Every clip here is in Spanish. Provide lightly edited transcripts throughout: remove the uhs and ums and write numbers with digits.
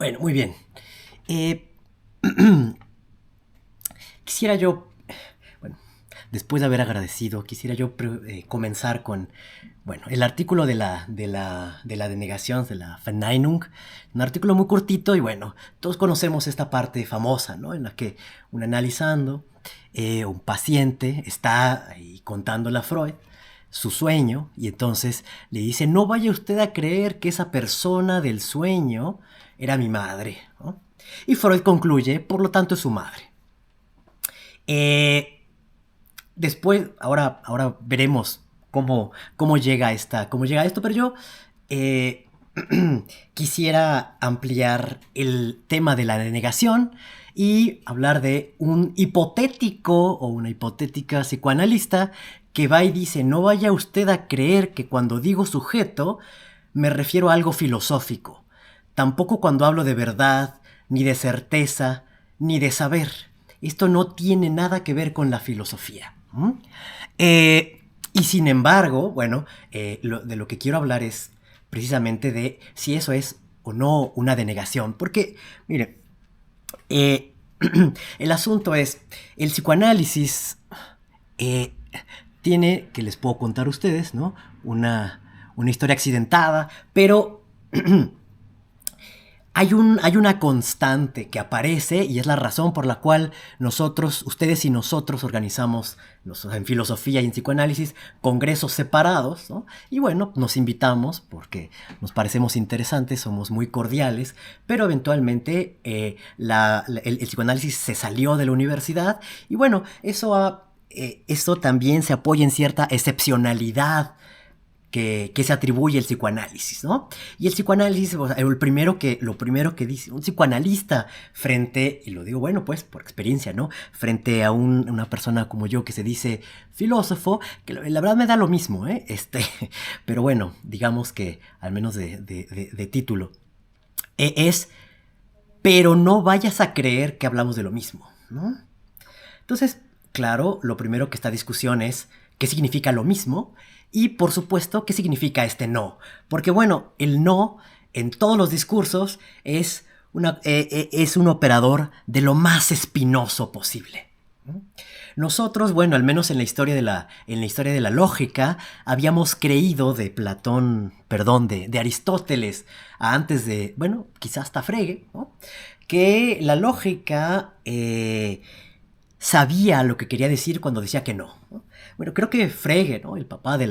Bueno, muy bien. Eh, quisiera yo, bueno, después de haber agradecido, quisiera yo comenzar con, bueno, el artículo de la denegación, de la Verneinung, un artículo muy cortito y bueno, todos conocemos esta parte famosa, ¿no? En la que un analizando, un paciente está ahí contándole a Freud su sueño y entonces le dice, no vaya usted a creer que esa persona del sueño era mi madre, ¿no? Y Freud concluye, por lo tanto es su madre. Eh, ahora veremos cómo llega esto, pero yo eh, quisiera ampliar el tema de la denegación y hablar de un hipotético o una hipotética psicoanalista que va y dice, no vaya usted a creer que cuando digo sujeto me refiero a algo filosófico, tampoco cuando hablo de verdad, ni de certeza, ni de saber. Esto no tiene nada que ver con la filosofía. Y sin embargo, bueno, de lo que quiero hablar es precisamente de si eso es o no una denegación. Porque, mire, eh, el asunto es, el psicoanálisis eh, tiene, que les puedo contar a ustedes, ¿no? Una historia accidentada, pero hay una constante que aparece y es la razón por la cual nosotros, ustedes y nosotros organizamos en filosofía y en psicoanálisis congresos separados, ¿no? Y bueno, nos invitamos porque nos parecemos interesantes, somos muy cordiales, pero eventualmente el psicoanálisis se salió de la universidad y bueno, eso también se apoya en cierta excepcionalidad que se atribuye el psicoanálisis, ¿no? Y el psicoanálisis, o sea, lo primero que dice un psicoanalista frente, y lo digo bueno, pues por experiencia, ¿no? Frente a una persona como yo que se dice filósofo, que la verdad me da lo mismo, ¿eh? Pero bueno, digamos que al menos de título, es, pero no vayas a creer que hablamos de lo mismo, ¿no? Entonces, claro, lo primero que esta discusión es qué significa lo mismo y, por supuesto, qué significa este no. Porque, bueno, el no en todos los discursos es un operador de lo más espinoso posible. Nosotros, bueno, al menos en la historia de la lógica, habíamos creído de Platón, perdón, de Aristóteles, antes de, bueno, quizás hasta Frege, ¿no? Que la lógica sabía lo que quería decir cuando decía que no, ¿no? Bueno, creo que Frege, ¿no? El papá de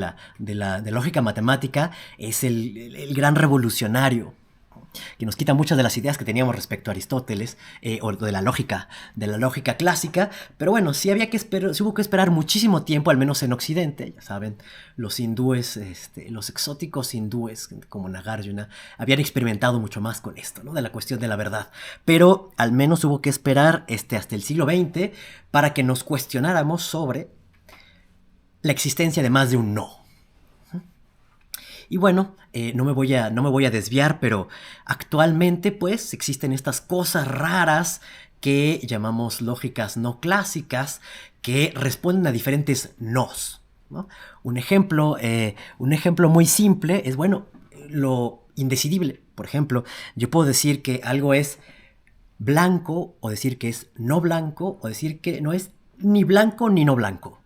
lógica matemática, es el gran revolucionario que nos quita muchas de las ideas que teníamos respecto a Aristóteles o de la lógica clásica, pero bueno, sí hubo que esperar muchísimo tiempo, al menos en Occidente, ya saben, los hindúes, los exóticos hindúes como Nagarjuna habían experimentado mucho más con esto, ¿no? De la cuestión de la verdad, pero al menos hubo que esperar hasta el siglo XX para que nos cuestionáramos sobre la existencia de más de un no. Y bueno, no me voy a desviar, pero actualmente pues existen estas cosas raras que llamamos lógicas no clásicas que responden a diferentes nos, ¿no? Un ejemplo muy simple es, bueno, lo indecidible. Por ejemplo, yo puedo decir que algo es blanco o decir que es no blanco o decir que no es ni blanco ni no blanco.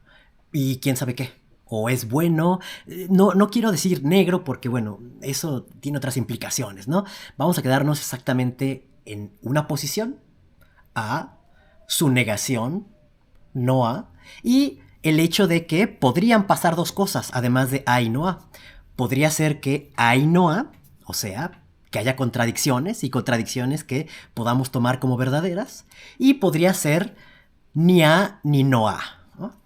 Y quién sabe qué. O es bueno. No quiero decir negro porque, bueno, eso tiene otras implicaciones, ¿no? Vamos a quedarnos exactamente en una posición, A, su negación, no A, y el hecho de que podrían pasar dos cosas, además de A y no A. Podría ser que A y no A, o sea, que haya contradicciones y contradicciones que podamos tomar como verdaderas, y podría ser ni A ni no A, ¿no?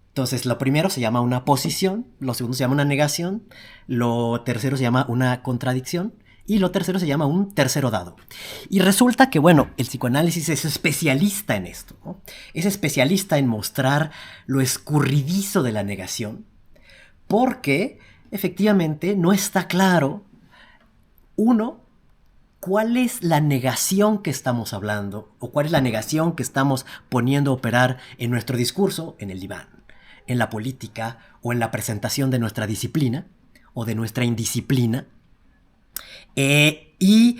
Entonces, lo primero se llama una posición, lo segundo se llama una negación, lo tercero se llama una contradicción y lo tercero se llama un tercero dado. Y resulta que, bueno, el psicoanálisis es especialista en esto, ¿no? Es especialista en mostrar lo escurridizo de la negación, porque efectivamente no está claro, uno, cuál es la negación que estamos hablando o cuál es la negación que estamos poniendo a operar en nuestro discurso, en el diván, en la política o en la presentación de nuestra disciplina o de nuestra indisciplina. Y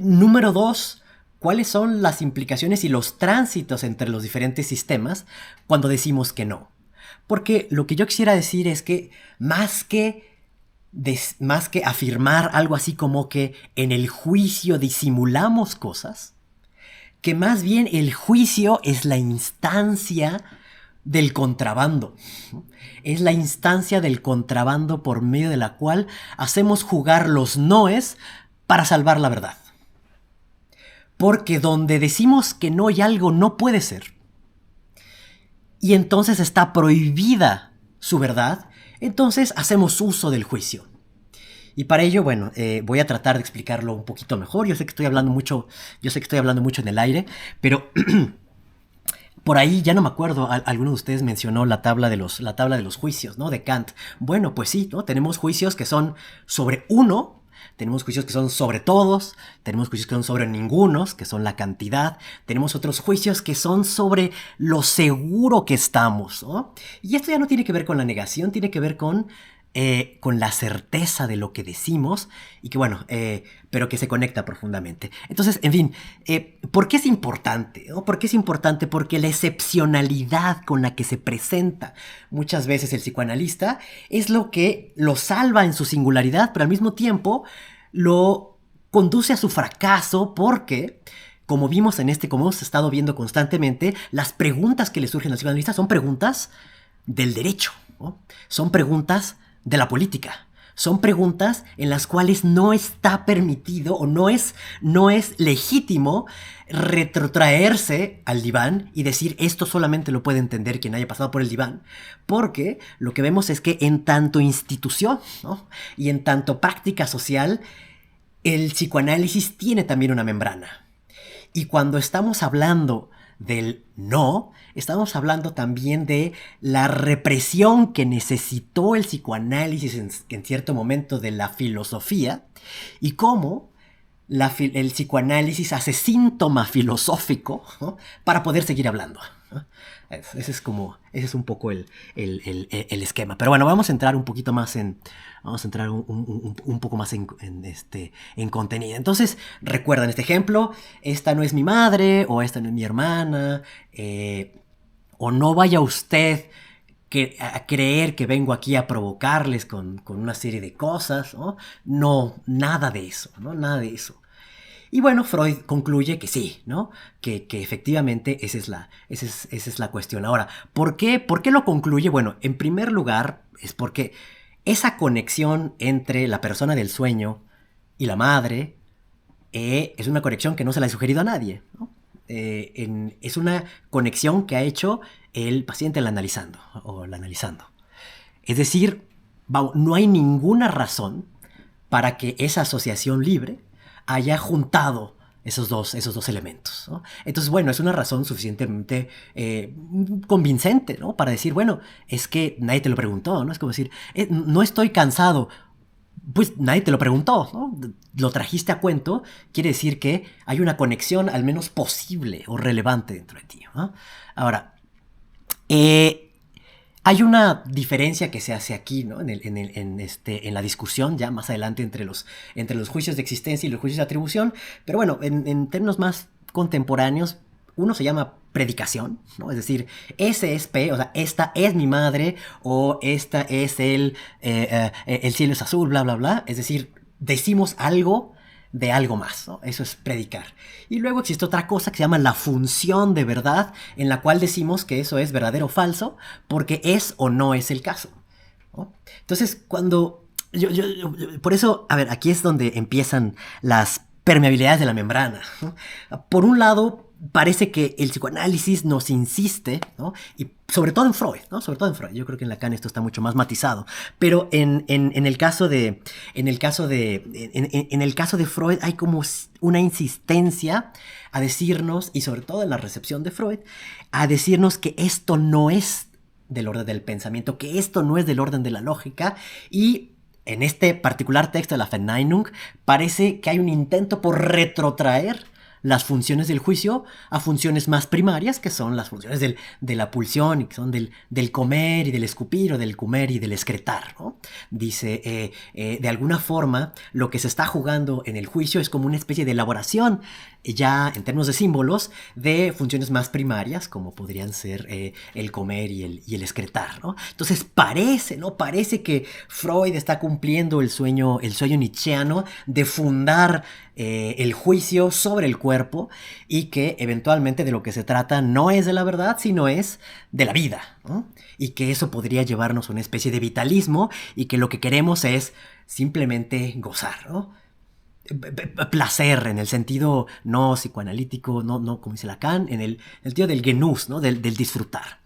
Número dos, ¿cuáles son las implicaciones y los tránsitos entre los diferentes sistemas cuando decimos que no? Porque lo que yo quisiera decir es que más que afirmar algo así como que en el juicio disimulamos cosas, que más bien el juicio es la instancia del contrabando. Es la instancia del contrabando por medio de la cual hacemos jugar los noes para salvar la verdad. Porque donde decimos que no y algo no puede ser, y entonces está prohibida su verdad, entonces hacemos uso del juicio. Y para ello, bueno, voy a tratar de explicarlo un poquito mejor. Yo sé que estoy hablando mucho en el aire, pero por ahí ya no me acuerdo, alguno de ustedes mencionó la tabla de los juicios, ¿no? De Kant. Bueno, pues sí, ¿no? Tenemos juicios que son sobre uno, tenemos juicios que son sobre todos, tenemos juicios que son sobre ningunos, que son la cantidad, tenemos otros juicios que son sobre lo seguro que estamos, ¿no? Y esto ya no tiene que ver con la negación, tiene que ver con la certeza de lo que decimos y que bueno, pero que se conecta profundamente. Entonces, en fin, ¿por qué es importante? ¿No? ¿Por qué es importante? Porque la excepcionalidad con la que se presenta muchas veces el psicoanalista es lo que lo salva en su singularidad, pero al mismo tiempo lo conduce a su fracaso porque, como como hemos estado viendo constantemente, las preguntas que le surgen al psicoanalista son preguntas del derecho, ¿no? Son preguntas de la política. Son preguntas en las cuales no está permitido o no es legítimo retrotraerse al diván y decir esto solamente lo puede entender quien haya pasado por el diván, porque lo que vemos es que en tanto institución, ¿no? Y en tanto práctica social, el psicoanálisis tiene también una membrana. Y cuando estamos hablando del no, estamos hablando también de la represión que necesitó el psicoanálisis en cierto momento de la filosofía y cómo el psicoanálisis hace síntoma filosófico, ¿no? Para poder seguir hablando, ¿no? Ese es un poco el esquema. Pero bueno, vamos a entrar un poquito más un poco más en contenido. Entonces, recuerdan este ejemplo, esta no es mi madre, o esta no es mi hermana, o no vaya usted a creer que vengo aquí a provocarles con una serie de cosas, ¿no? No, nada de eso, ¿no? Nada de eso. Y bueno, Freud concluye que sí, ¿no? Que efectivamente esa es la cuestión. Ahora, ¿por qué lo concluye? Bueno, en primer lugar, es porque esa conexión entre la persona del sueño y la madre es una conexión que no se la ha sugerido a nadie, ¿no? Es una conexión que ha hecho el paciente la analizando. Es decir, no hay ninguna razón para que esa asociación libre haya juntado esos dos elementos, ¿no? Entonces, bueno, es una razón suficientemente convincente, ¿no? Para decir, bueno, es que nadie te lo preguntó, ¿no? Es como decir, no estoy cansado. Pues nadie te lo preguntó, ¿no? Lo trajiste a cuento, quiere decir que hay una conexión al menos posible o relevante dentro de ti, ¿no? Ahora, hay una diferencia que se hace aquí, ¿no? En la discusión ya más adelante entre los juicios de existencia y los juicios de atribución, pero bueno, en términos más contemporáneos, uno se llama predicación, ¿no? Es decir, ese es P, o sea, esta es mi madre, o esta es el cielo es azul, bla, bla, bla. Es decir, decimos algo de algo más, ¿no? Eso es predicar. Y luego existe otra cosa que se llama la función de verdad, en la cual decimos que eso es verdadero o falso, porque es o no es el caso, ¿no? Entonces, cuando por eso, a ver, aquí es donde empiezan las permeabilidades de la membrana, ¿no? Por un lado, parece que el psicoanálisis nos insiste, ¿no? Y sobre todo en Freud, ¿no? Sobre todo en Freud. Yo creo que en Lacan esto está mucho más matizado. Pero en el caso de Freud hay como una insistencia a decirnos, y sobre todo en la recepción de Freud, a decirnos que esto no es del orden del pensamiento, que esto no es del orden de la lógica, y en este particular texto de la Verneinung parece que hay un intento por retrotraer las funciones del juicio a funciones más primarias, que son las funciones de la pulsión, y que son del comer y del escupir, o del comer y del excretar, ¿no? Dice, de alguna forma, lo que se está jugando en el juicio es como una especie de elaboración, ya en términos de símbolos, de funciones más primarias, como podrían ser el comer y el excretar, ¿no? Entonces parece, ¿no? Parece que Freud está cumpliendo el sueño nietzscheano de fundar el juicio sobre el cuerpo, y que eventualmente de lo que se trata no es de la verdad, sino es de la vida, ¿no? Y que eso podría llevarnos a una especie de vitalismo, y que lo que queremos es simplemente gozar, ¿no? Placer en el sentido no psicoanalítico, no como dice Lacan, en el sentido del Genuss, ¿no? Del disfrutar.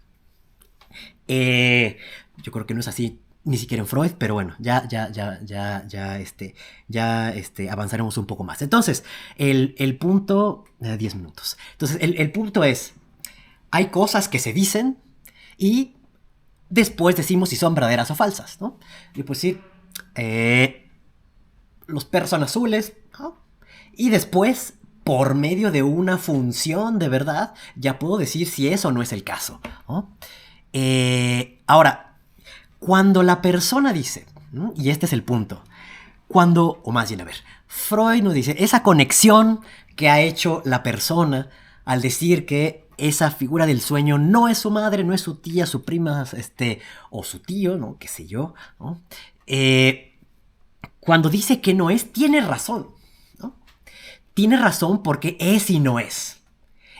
Yo creo que no es así ni siquiera en Freud, pero bueno, ya avanzaremos un poco más. Entonces, el punto, 10 minutos. Entonces, el punto es, hay cosas que se dicen y después decimos si son verdaderas o falsas, ¿no? Y pues sí, los perros son azules, ¿no? Y después, por medio de una función de verdad, ya puedo decir si eso no es el caso, ¿no? Ahora, cuando la persona dice, ¿no? Y este es el punto, cuando, o más bien, a ver, Freud nos dice, esa conexión que ha hecho la persona al decir que esa figura del sueño no es su madre, no es su tía, su prima, o su tío, ¿no? Qué sé yo, ¿no? Cuando dice que no es, tiene razón, ¿no? Tiene razón porque es y no es.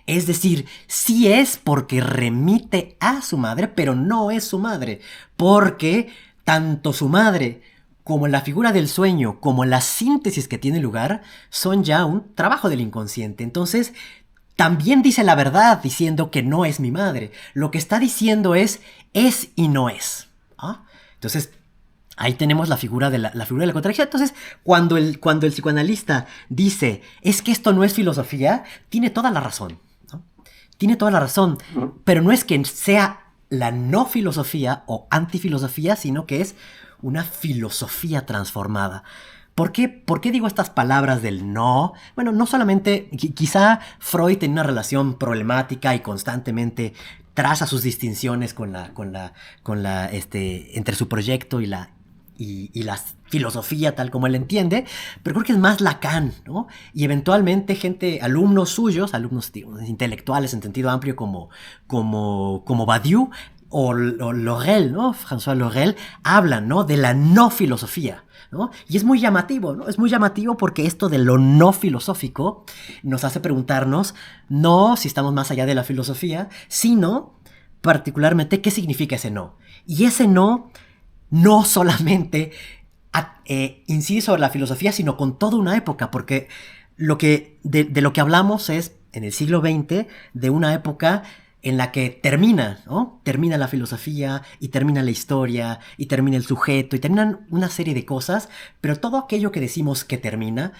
Es decir, sí es porque remite a su madre, pero no es su madre. Porque tanto su madre como la figura del sueño, como la síntesis que tiene lugar, son ya un trabajo del inconsciente. Entonces, también dice la verdad diciendo que no es mi madre. Lo que está diciendo es y no es. ¿Ah? Entonces, ahí tenemos la figura de la contradicción. Entonces, cuando el psicoanalista dice, es que esto no es filosofía, tiene toda la razón. Tiene toda la razón, pero no es que sea la no filosofía o antifilosofía, sino que es una filosofía transformada. ¿Por qué digo estas palabras del no? Bueno, no solamente, quizá Freud tenía una relación problemática y constantemente traza sus distinciones entre su proyecto y la filosofía tal como él entiende, pero creo que es más Lacan, ¿no? Y eventualmente alumnos suyos, alumnos intelectuales en sentido amplio como Badiou o Laurel, ¿no? François Laurel, hablan, ¿no? De la no filosofía, ¿no? Y es muy llamativo, ¿no? Es muy llamativo porque esto de lo no filosófico nos hace preguntarnos no si estamos más allá de la filosofía, sino particularmente qué significa ese no. Y ese no solamente incide sobre la filosofía, sino con toda una época, porque de lo que hablamos es, en el siglo XX, de una época en la que termina, ¿no? Termina la filosofía, y termina la historia, y termina el sujeto, y terminan una serie de cosas, pero todo aquello que decimos que termina,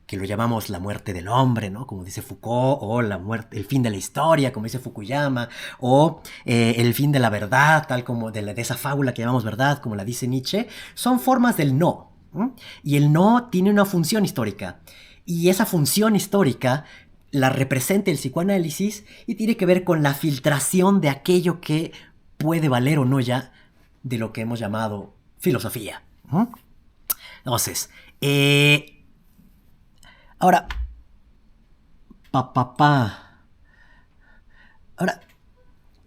que lo llamamos la muerte del hombre, ¿no? Como dice Foucault, o el fin de la historia, como dice Fukuyama, o el fin de la verdad, tal como de esa fábula que llamamos verdad, como la dice Nietzsche, son formas del no. Y el no tiene una función histórica. Y esa función histórica la representa el psicoanálisis y tiene que ver con la filtración de aquello que puede valer o no ya de lo que hemos llamado filosofía. Entonces, ahora, ahora,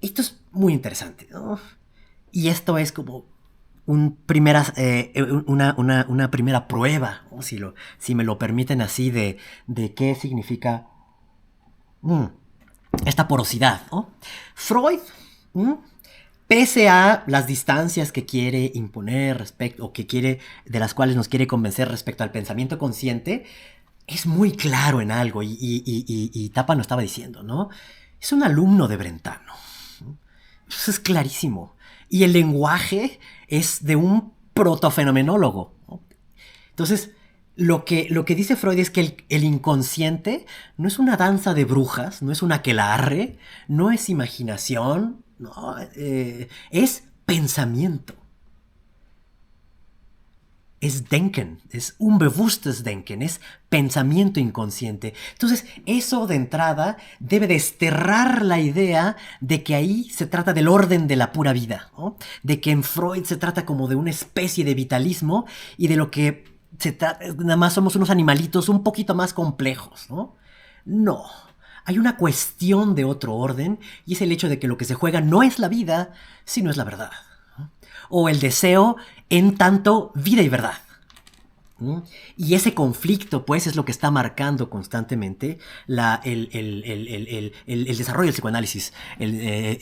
esto es muy interesante, ¿no? Y esto es como una primera prueba, ¿no? Si me lo permiten así, de qué significa esta porosidad, ¿no? Freud, pese a las distancias que quiere imponer de las cuales nos quiere convencer respecto al pensamiento consciente, es muy claro en algo, y Tapa lo estaba diciendo, ¿no? Es un alumno de Brentano. Eso es clarísimo. Y el lenguaje es de un protofenomenólogo, ¿no? Entonces, lo que dice Freud es que el inconsciente no es una danza de brujas, no es un aquelarre, no es imaginación, no, es pensamiento. es Denken, es unbewusstes Denken, es pensamiento inconsciente. Entonces, eso de entrada debe desterrar la idea de que ahí se trata del orden de la pura vida, ¿no? De que en Freud se trata como de una especie de vitalismo y de lo que nada más somos unos animalitos un poquito más complejos, ¿no? No. Hay una cuestión de otro orden y es el hecho de que lo que se juega no es la vida, sino es la verdad. O el deseo en tanto vida y verdad. Y ese conflicto, pues, es lo que está marcando constantemente el desarrollo del psicoanálisis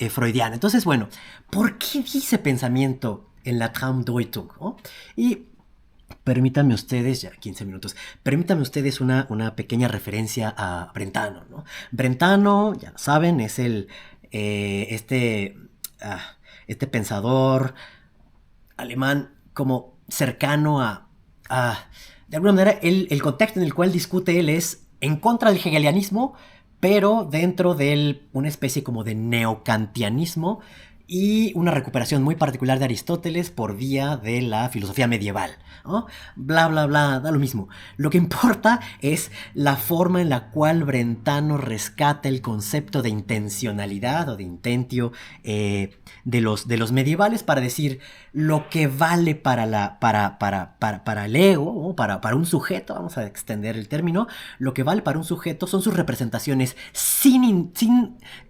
freudiano. Entonces, bueno, ¿por qué dice pensamiento en la Traumdeutung? ¿No? Y permítanme ustedes, ya 15 minutos, permítanme ustedes una pequeña referencia a Brentano, ¿no? Brentano, ya lo saben, es este pensador alemán como cercano de alguna manera, el contexto en el cual discute él es en contra del hegelianismo, pero dentro de una especie como de neocantianismo y una recuperación muy particular de Aristóteles por vía de la filosofía medieval, ¿no? Bla, bla, bla, da lo mismo. Lo que importa es la forma en la cual Brentano rescata el concepto de intencionalidad o de intentio de los medievales para decir lo que vale para el ego, ¿no? para un sujeto, vamos a extender el término, lo que vale para un sujeto son sus representaciones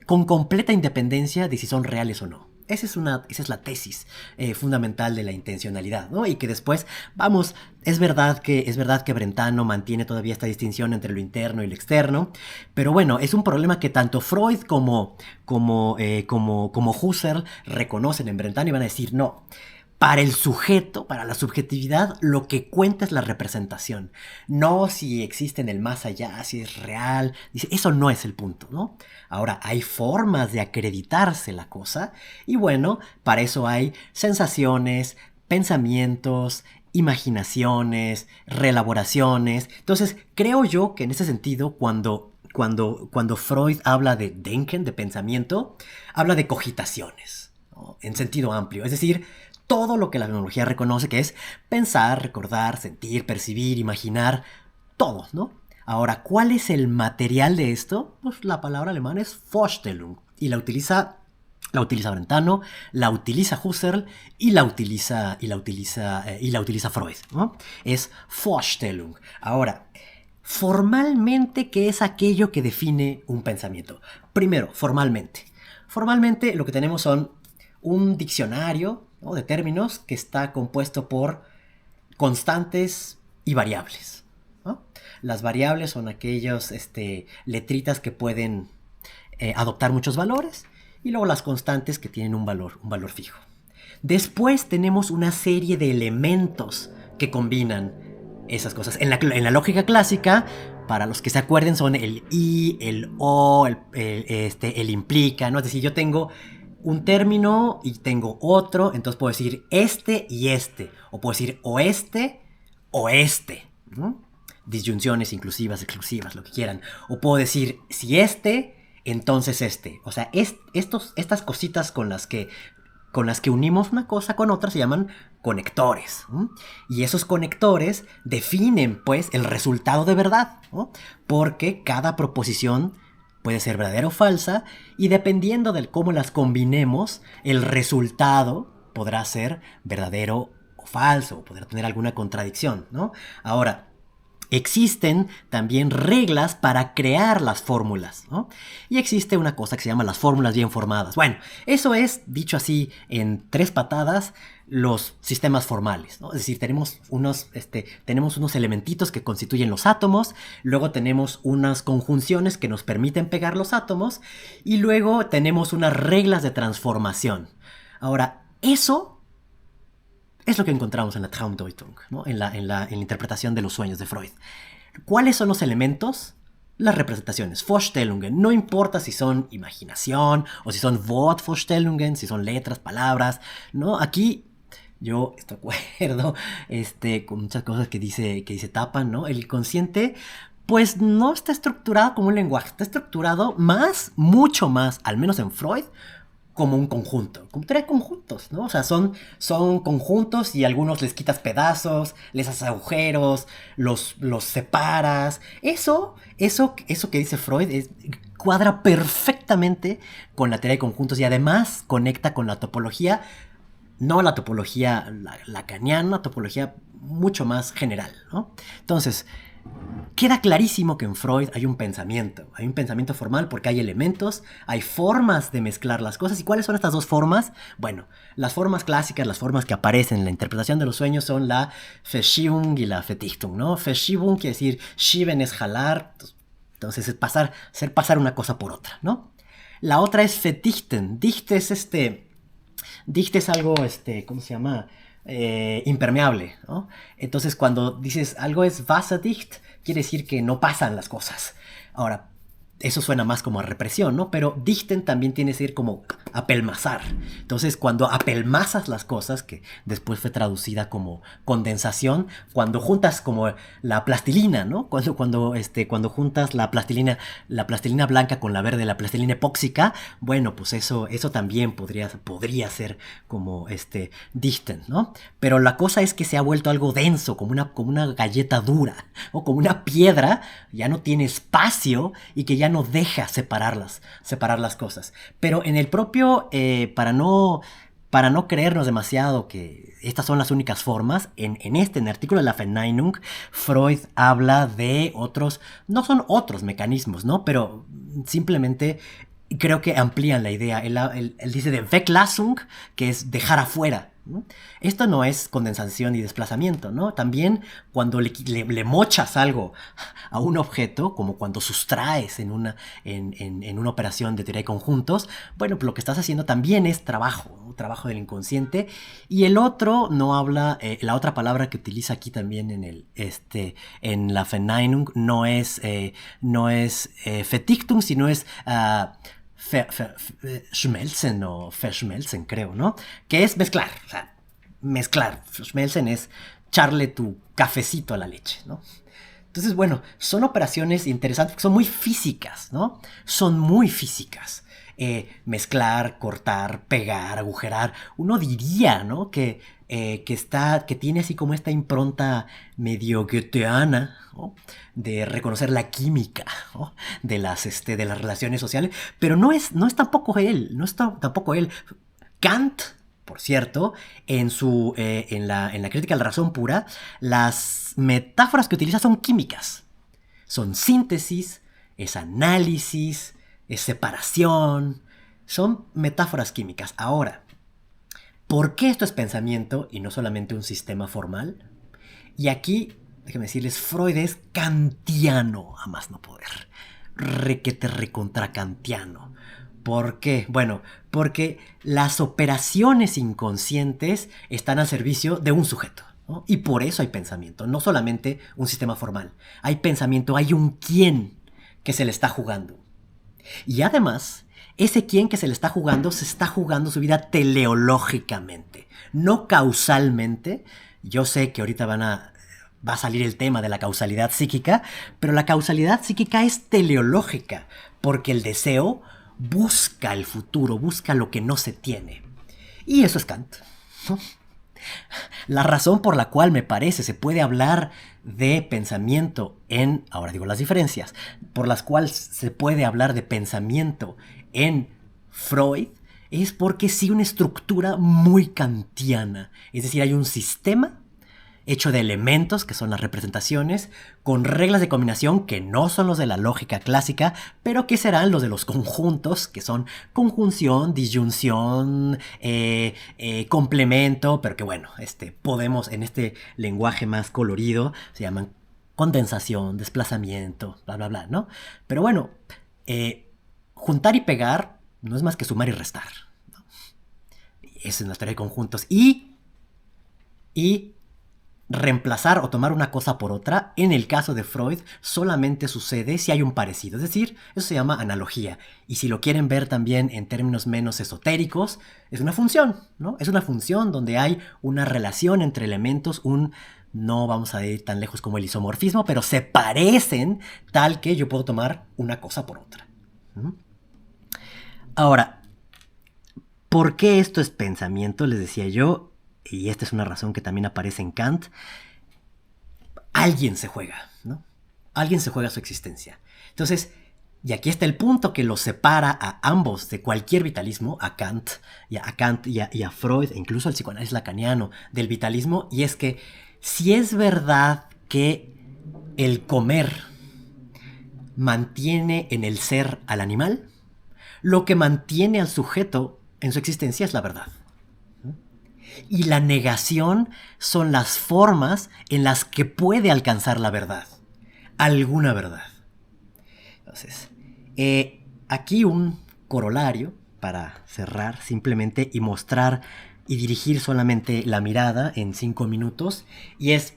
con completa independencia de si son reales o no. Esa es la tesis fundamental de la intencionalidad, ¿no? Y que después, vamos, es verdad que Brentano mantiene todavía esta distinción entre lo interno y lo externo, pero bueno, es un problema que tanto Freud como Husserl reconocen en Brentano y van a decir, no, para el sujeto, para la subjetividad, lo que cuenta es la representación. No si existe en el más allá, si es real. Dice, eso no es el punto, ¿no? Ahora, hay formas de acreditarse la cosa. Y bueno, para eso hay sensaciones, pensamientos, imaginaciones, reelaboraciones. Entonces, creo yo que en ese sentido, cuando Freud habla de Denken, de pensamiento, habla de cogitaciones, ¿no? En sentido amplio. Es decir, todo lo que la neurología reconoce que es pensar, recordar, sentir, percibir, imaginar, todo, ¿no? Ahora, ¿cuál es el material de esto? Pues la palabra alemana es Vorstellung y la utiliza Brentano, la utiliza Husserl y la utiliza Freud, ¿no? Es Vorstellung. Ahora, formalmente, ¿qué es aquello que define un pensamiento? Primero, formalmente. Formalmente lo que tenemos son un diccionario, ¿no?, de términos que está compuesto por constantes y variables, ¿no? Las variables son aquellas letritas que pueden adoptar muchos valores y luego las constantes que tienen un valor fijo. Después tenemos una serie de elementos que combinan esas cosas. En la lógica clásica, para los que se acuerden, son el y, el o, el implica, ¿no? Es decir, yo tengo un término y tengo otro, entonces puedo decir este y este, o puedo decir oeste o este, ¿no? Disyunciones inclusivas, exclusivas, lo que quieran. O puedo decir si este, entonces este. O sea, estas cositas con las que unimos una cosa con otra se llaman conectores, ¿no? Y esos conectores definen, pues, el resultado de verdad, ¿no? Porque cada proposición puede ser verdadera o falsa, y dependiendo de cómo las combinemos, el resultado podrá ser verdadero o falso, o podrá tener alguna contradicción, ¿no? Ahora, existen también reglas para crear las fórmulas, ¿no? Y existe una cosa que se llama las fórmulas bien formadas. Bueno, eso es, dicho así en 3 patadas, los sistemas formales, ¿no? Es decir, tenemos unos elementitos que constituyen los átomos, luego tenemos unas conjunciones que nos permiten pegar los átomos, y luego tenemos unas reglas de transformación. Ahora, eso es lo que encontramos en la Traumdeutung, ¿no? en la interpretación de los sueños de Freud. ¿Cuáles son los elementos? Las representaciones, Vorstellungen. No importa si son imaginación o si son Wortvorstellungen, si son letras, palabras, ¿no? Aquí yo estoy de acuerdo con muchas cosas que dice Tapan, ¿no? El inconsciente, pues no está estructurado como un lenguaje, está estructurado mucho más, al menos en Freud, como un conjunto, como teoría de conjuntos, ¿no? O sea, son conjuntos y a algunos les quitas pedazos, les haces agujeros, los separas. Eso que dice Freud cuadra perfectamente con la teoría de conjuntos y además conecta con la topología, no la topología lacaniana, una topología mucho más general, ¿no? Entonces, queda clarísimo que en Freud hay un pensamiento formal porque hay elementos, hay formas de mezclar las cosas. ¿Y cuáles son estas dos formas? Bueno, las formas clásicas, las formas que aparecen en la interpretación de los sueños son la Verschiebung y la Verdichtung, ¿no? Verschiebung quiere decir, schieben es jalar, entonces es hacer pasar una cosa por otra, ¿no? La otra es Verdichten. Dichte es algo, ¿cómo se llama? Impermeable, ¿no? Entonces cuando dices algo es wasserdicht, quiere decir que no pasan las cosas. Ahora, eso suena más como a represión, ¿no? Pero dichten también tiene que ser como apelmazar. Entonces, cuando apelmazas las cosas, que después fue traducida como condensación, cuando juntas como la plastilina, ¿no? Cuando juntas la plastilina blanca con la verde, la plastilina epóxica, bueno, pues eso también podría ser como dichten, ¿no? Pero la cosa es que se ha vuelto algo denso, como una galleta dura, o como una piedra, ya no tiene espacio y que ya no deja separar las cosas. Pero en el propio, para no creernos demasiado que estas son las únicas formas, en el artículo de la Verneinung, Freud habla de otros, no son otros mecanismos, ¿no? Pero simplemente creo que amplían la idea. Él dice de Weglassung, que es dejar afuera, ¿no? Esto no es condensación y desplazamiento, ¿no? También cuando le mochas algo a un objeto, como cuando sustraes en una operación de teoría de conjuntos, bueno, pues lo que estás haciendo también es trabajo, ¿no? Trabajo del inconsciente. Y el otro no habla, la otra palabra que utiliza aquí también en la Verneinung no es Verdichtung, sino es Schmelzen o Verschmelzen, creo, ¿no? Que es mezclar, o sea, mezclar. Schmelzen es echarle tu cafecito a la leche, ¿no? Entonces, bueno, son operaciones interesantes porque son muy físicas, ¿no? Son muy físicas. Mezclar, cortar, pegar, agujerar. Uno diría, ¿no? Que tiene así como esta impronta medio goetheana, ¿no? De reconocer la química, ¿no? de las relaciones sociales, pero no es tampoco él, Kant, por cierto, en la crítica de la razón pura, las metáforas que utiliza son químicas, son síntesis, es análisis, es separación, son metáforas químicas. Ahora, ¿por qué esto es pensamiento y no solamente un sistema formal? Y aquí, déjenme decirles, Freud es kantiano a más no poder. Requete recontra kantiano. ¿Por qué? Bueno, porque las operaciones inconscientes están al servicio de un sujeto, ¿no? Y por eso hay pensamiento, no solamente un sistema formal. Hay pensamiento, hay un quién que se le está jugando. Y además, ese quién que se está jugando su vida teleológicamente, no causalmente. Yo sé que ahorita va a salir el tema de la causalidad psíquica, pero la causalidad psíquica es teleológica, porque el deseo busca el futuro, busca lo que no se tiene. Y eso es Kant, ¿no? La razón por la cual me parece se puede hablar de pensamiento ahora digo las diferencias, por las cuales se puede hablar de pensamiento en Freud, es porque sigue una estructura muy kantiana. Es decir, hay un sistema hecho de elementos, que son las representaciones, con reglas de combinación que no son los de la lógica clásica, pero que serán los de los conjuntos, que son conjunción, disyunción, complemento, pero que bueno, podemos en este lenguaje más colorido, se llaman condensación, desplazamiento, bla, bla, bla, ¿no? Pero bueno, juntar y pegar no es más que sumar y restar, ¿no? Esa es la teoría de conjuntos. Y reemplazar o tomar una cosa por otra, en el caso de Freud, solamente sucede si hay un parecido. Es decir, eso se llama analogía. Y si lo quieren ver también en términos menos esotéricos, es una función, ¿no? Es una función donde hay una relación entre elementos, no vamos a ir tan lejos como el isomorfismo, pero se parecen tal que yo puedo tomar una cosa por otra. Ahora, ¿Por qué esto es pensamiento? Les decía yo, y esta es una razón que también aparece en Kant. Alguien se juega, ¿no? Alguien se juega su existencia. Entonces, y aquí está el punto que los separa a ambos de cualquier vitalismo, a Kant y a Freud, e incluso al psicoanálisis lacaniano del vitalismo, y es que si es verdad que el comer mantiene en el ser al animal, lo que mantiene al sujeto en su existencia es la verdad. Y la negación son las formas en las que puede alcanzar la verdad, alguna verdad. Entonces, aquí un corolario para cerrar simplemente y mostrar y dirigir solamente la mirada en 5 minutos, y es,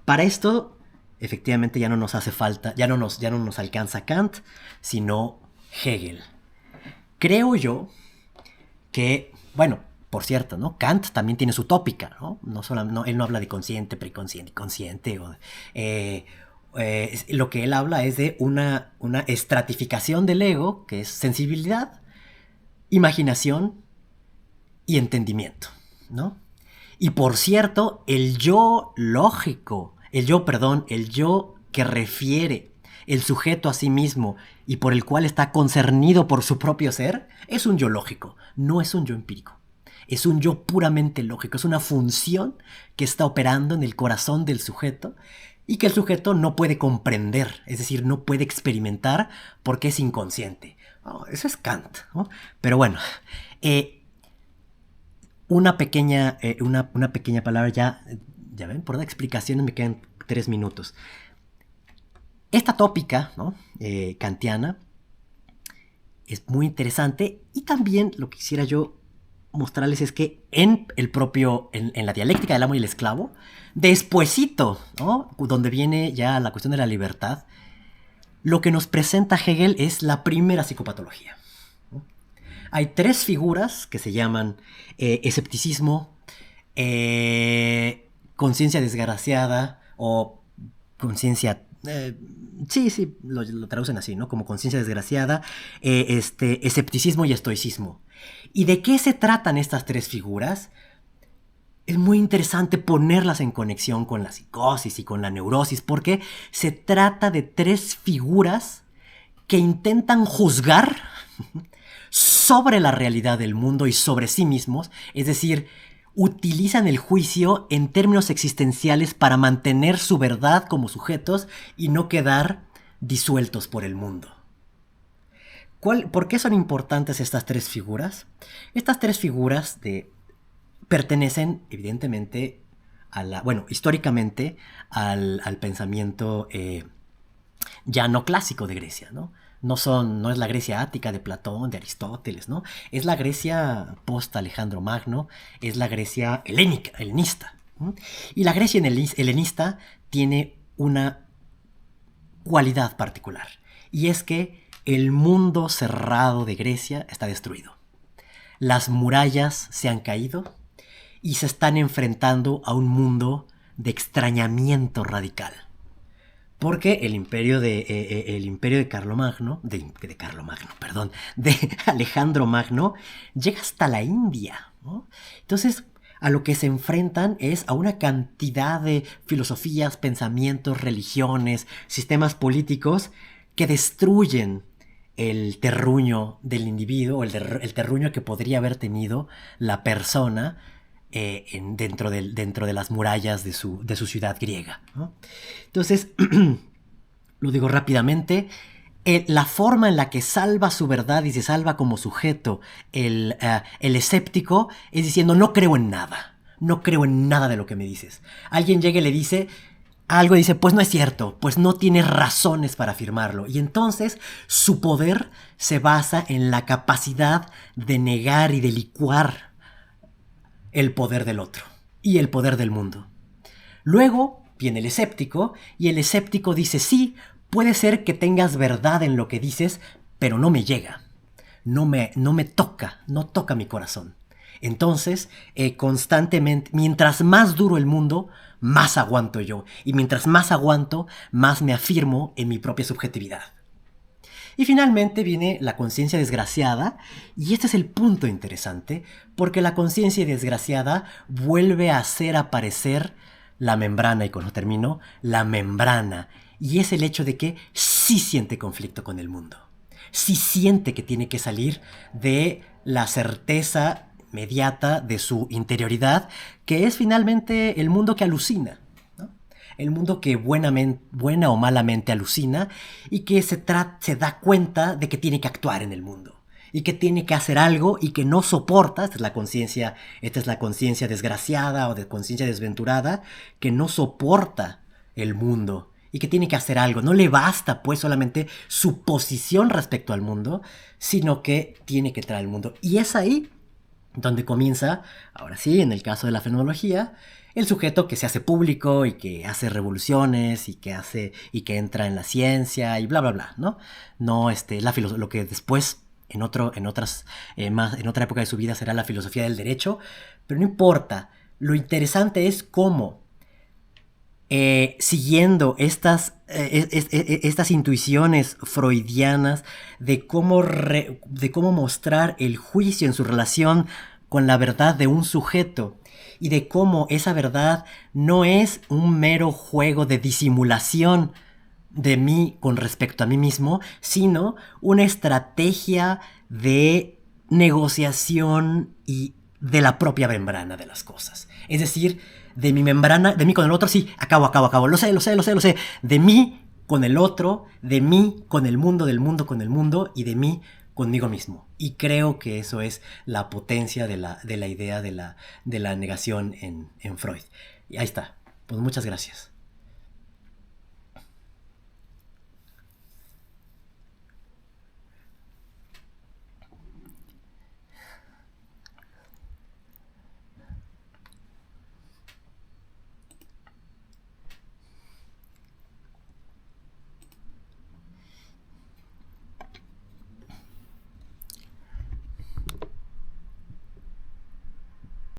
para esto efectivamente ya no nos hace falta, ya no nos alcanza Kant, sino Hegel. Creo yo que, bueno, por cierto, ¿no? Kant también tiene su tópica, ¿no? Él no habla de consciente, preconsciente, consciente. Lo que él habla es de una estratificación del ego, que es sensibilidad, imaginación y entendimiento, ¿no? Y por cierto, el yo lógico, el yo que refiere el sujeto a sí mismo y por el cual está concernido por su propio ser, es un yo lógico, no es un yo empírico. Es un yo puramente lógico, es una función que está operando en el corazón del sujeto y que el sujeto no puede comprender, es decir, no puede experimentar porque es inconsciente. Oh, eso es Kant, ¿no? Pero bueno, una pequeña palabra ya ven, por dar explicaciones me quedan 3 minutos. Esta tópica, ¿no? Kantiana es muy interesante, y también lo que quisiera yo mostrarles es que en la dialéctica del amo y el esclavo, despuesito, ¿no? Donde viene ya la cuestión de la libertad, lo que nos presenta Hegel es la primera psicopatología, ¿no? Hay 3 figuras que se llaman escepticismo, conciencia desgraciada o conciencia... sí, lo traducen así, ¿no? Como conciencia desgraciada, escepticismo y estoicismo. ¿Y de qué se tratan estas 3 figuras? Es muy interesante ponerlas en conexión con la psicosis y con la neurosis, porque se trata de 3 figuras que intentan juzgar sobre la realidad del mundo y sobre sí mismos, es decir, utilizan el juicio en términos existenciales para mantener su verdad como sujetos y no quedar disueltos por el mundo. ¿Por qué son importantes estas 3 figuras? Estas 3 figuras pertenecen evidentemente históricamente al pensamiento ya no clásico de Grecia, ¿no? No es la Grecia ática de Platón, de Aristóteles, ¿no? Es la Grecia post Alejandro Magno, es la Grecia helenista. Y la Grecia helenista tiene una cualidad particular, y es que el mundo cerrado de Grecia está destruido. Las murallas se han caído y se están enfrentando a un mundo de extrañamiento radical. Porque el imperio de Carlomagno, de Alejandro Magno, llega hasta la India, ¿no? Entonces, a lo que se enfrentan es a una cantidad de filosofías, pensamientos, religiones, sistemas políticos que destruyen el terruño del individuo, el terruño que podría haber tenido la persona dentro de las murallas de su ciudad griega, ¿no? Entonces, lo digo rápidamente, la forma en la que salva su verdad y se salva como sujeto el escéptico es diciendo: no creo en nada de lo que me dices. Alguien llega y le dice algo y dice: pues no es cierto, pues no tienes razones para afirmarlo. Y entonces su poder se basa en la capacidad de negar y de licuar el poder del otro y el poder del mundo. Luego viene el escéptico, y el escéptico dice: sí, puede ser que tengas verdad en lo que dices, pero no me llega, no me toca, no toca mi corazón. Entonces, constantemente, mientras más duro el mundo, más aguanto yo, y mientras más aguanto, más me afirmo en mi propia subjetividad. Y finalmente viene la conciencia desgraciada, y este es el punto interesante, porque la conciencia desgraciada vuelve a hacer aparecer la membrana, y con eso termino, la membrana, y es el hecho de que sí siente conflicto con el mundo, sí siente que tiene que salir de la certeza inmediata de su interioridad, que es finalmente el mundo que alucina. El mundo que buena o malamente alucina y que se da cuenta de que tiene que actuar en el mundo y que tiene que hacer algo y que no soporta, esta es la conciencia desgraciada o de conciencia desventurada, que no soporta el mundo y que tiene que hacer algo. No le basta pues solamente su posición respecto al mundo, sino que tiene que traer al mundo. Y es ahí donde comienza, ahora sí, en el caso de la fenomenología, el sujeto que se hace público y que hace revoluciones y que entra en la ciencia y bla bla bla, ¿no? No lo que después en otra época de su vida será la filosofía del derecho, pero no importa. Lo interesante es cómo siguiendo estas intuiciones freudianas de cómo mostrar el juicio en su relación con la verdad de un sujeto y de cómo esa verdad no es un mero juego de disimulación de mí con respecto a mí mismo, sino una estrategia de negociación y de la propia membrana de las cosas. Es decir, de mi membrana, de mí con el otro, sí, acabo, lo sé, de mí con el otro, de mí con el mundo, del mundo con el mundo y de mí conmigo mismo. Y creo que eso es la potencia de la idea de la negación en Freud. Y ahí está. Pues muchas gracias.